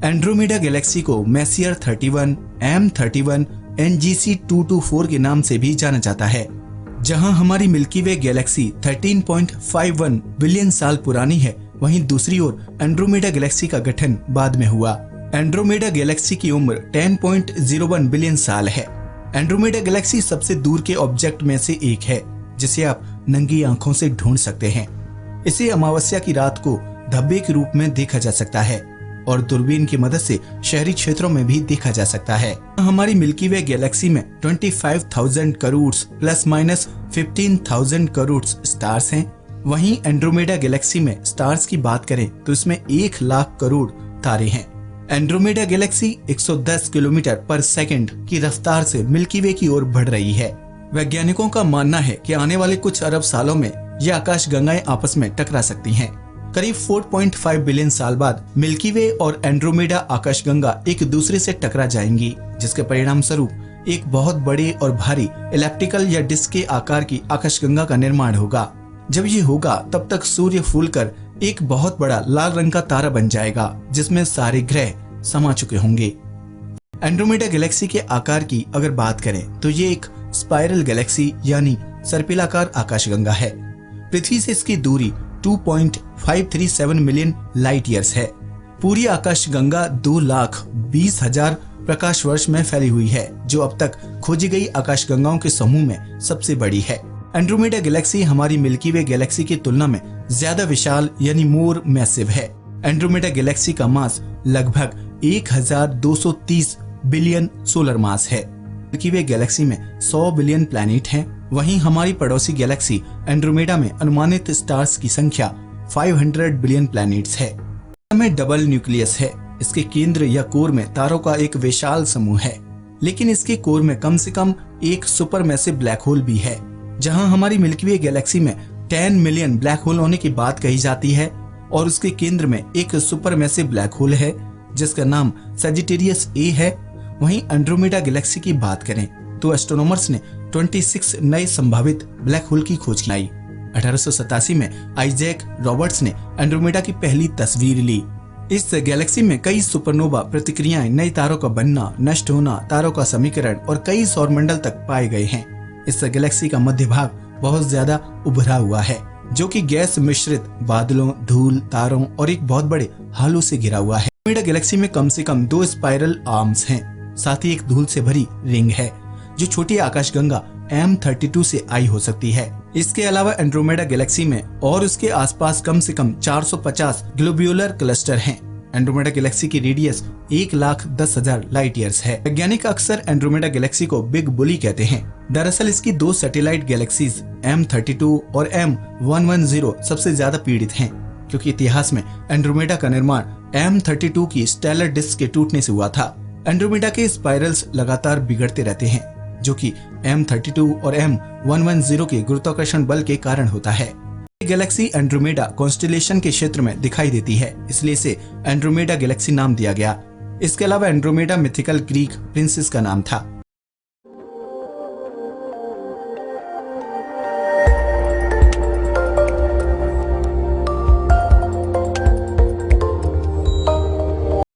Andromeda Galaxy को messier 31, M31, NGC 224 के नाम से भी जाना जाता है। जहां हमारी मिल्की वे गैलेक्सी 13.51 बिलियन साल पुरानी है, वहीं दूसरी ओर एंड्रोमेडा गैलेक्सी का गठन बाद में हुआ। एंड्रोमेडा गैलेक्सी की उम्र 10.01 बिलियन साल है। एंड्रोमेडा गैलेक्सी सबसे दूर के ऑब्जेक्ट में से एक है जिसे आप नंगी आंखों से ढूंढ सकते हैं। इसे अमावस्या की रात को धब्बे के रूप में देखा जा सकता है और दूरबीन की मदद से शहरी क्षेत्रों में भी देखा जा सकता है। हमारी मिल्की वे गैलेक्सी में 25,000 crore plus minus 15,000 crore stars हैं। वहीं एंड्रोमेडा गैलेक्सी में स्टार्स की बात करें तो इसमें 1 लाख करोड़ तारे हैं। एंड्रोमेडा गैलेक्सी 110 किलोमीटर पर सेकंड की रफ्तार से मिल्की वे की ओर बढ़ रही है। वैज्ञानिकों का मानना है कि आने वाले कुछ अरब सालों में ये आकाश गंगाएं आपस में टकरा सकती हैं। करीब 4.5 बिलियन साल बाद मिल्की वे और एंड्रोमेडा आकाशगंगा एक दूसरे से टकरा जाएंगी, जिसके परिणाम स्वरूप एक बहुत बड़े और भारी इलिप्टिकल या डिस्क के आकार की आकाशगंगा का निर्माण होगा। जब ये होगा तब तक सूर्य फूलकर एक बहुत बड़ा लाल रंग का तारा बन जाएगा जिसमें सारे ग्रह समा चुके होंगे। एंड्रोमेडा गैलेक्सी के आकार की अगर बात करें तो ये एक स्पाइरल गैलेक्सी यानी सर्पिलाकार आकाशगंगा है। पृथ्वी से इसकी दूरी 2.537 मिलियन लाइट ईयर्स है। पूरी आकाशगंगा 2,20,000 प्रकाश वर्ष में फैली हुई है, जो अब तक खोजी गई आकाशगंगाओं के समूह में सबसे बड़ी है। एंड्रोमेडा गैलेक्सी हमारी मिल्की वे गैलेक्सी की तुलना में ज्यादा विशाल यानी मोर मैसिव है। एंड्रोमेडा गैलेक्सी का मास लगभग 1230 बिलियन सोलर मास है। मिल्की वे गैलेक्सी में 100 बिलियन प्लैनेट हैं। वहीं हमारी पड़ोसी गैलेक्सी एंड्रोमेडा में अनुमानित स्टार्स की संख्या 500 बिलियन प्लैनेट्स है। में डबल न्यूक्लियस है। इसके केंद्र या कोर में तारों का एक विशाल समूह है, लेकिन इसके कोर में कम से कम एक सुपरमैसिव ब्लैक होल भी है। जहां हमारी मिल्की वे गैलेक्सी में 10 मिलियन ब्लैक होल होने की बात कही जाती है और उसके केंद्र में एक सुपरमैसिव ब्लैक होल है जिसका नाम सजिटेरियस ए है। वहीं एंड्रोमेडा गैलेक्सी की बात करें तो एस्ट्रोनॉमर्स ने 26 नए संभावित ब्लैक होल की खोज की। 1887 में आइजैक रॉबर्ट्स ने एंड्रोमेडा की पहली तस्वीर ली। इस गैलेक्सी में कई सुपरनोवा प्रतिक्रियाएं, नए तारों का बनना, नष्ट होना, तारों का समीकरण और कई सौरमंडल तक पाए गए हैं। इस गैलेक्सी का मध्य भाग बहुत ज्यादा उभरा हुआ है, जो कि गैस मिश्रित बादलों, धूल, तारों और एक बहुत बड़े हालों से घिरा हुआ है। एंड्रोमेडा गैलेक्सी में कम से कम 2 स्पाइरल आर्म्स हैं, साथ ही एक धूल से भरी रिंग है जो छोटी आकाशगंगा M32 से आई हो सकती है। इसके अलावा एंड्रोमेडा गैलेक्सी में और उसके आसपास कम से कम 450 ग्लोब्यूलर क्लस्टर हैं। एंड्रोमेडा गैलेक्सी की रेडियस 1,10,000 लाइट ईयर्स है। वैज्ञानिक अक्सर एंड्रोमेडा गैलेक्सी को बिग बुली कहते हैं। दरअसल इसकी 2 सैटेलाइट गैलेक्सीज M32 और M110 सबसे ज्यादा पीड़ित हैं, क्योंकि इतिहास में एंड्रोमेडा का निर्माण M32 की स्टेलर डिस्क के टूटने से हुआ था। एंड्रोमेडा के स्पाइरल्स लगातार बिगड़ते रहते हैं, जो कि M32 और M110 के गुरुत्वाकर्षण बल के कारण होता है। गैलेक्सी एंड्रोमेडा कॉन्स्टेलेशन के क्षेत्र में दिखाई देती है, इसलिए इसे एंड्रोमेडा गैलेक्सी नाम दिया गया। इसके अलावा एंड्रोमेडा मिथिकल ग्रीक प्रिंसेस का नाम था।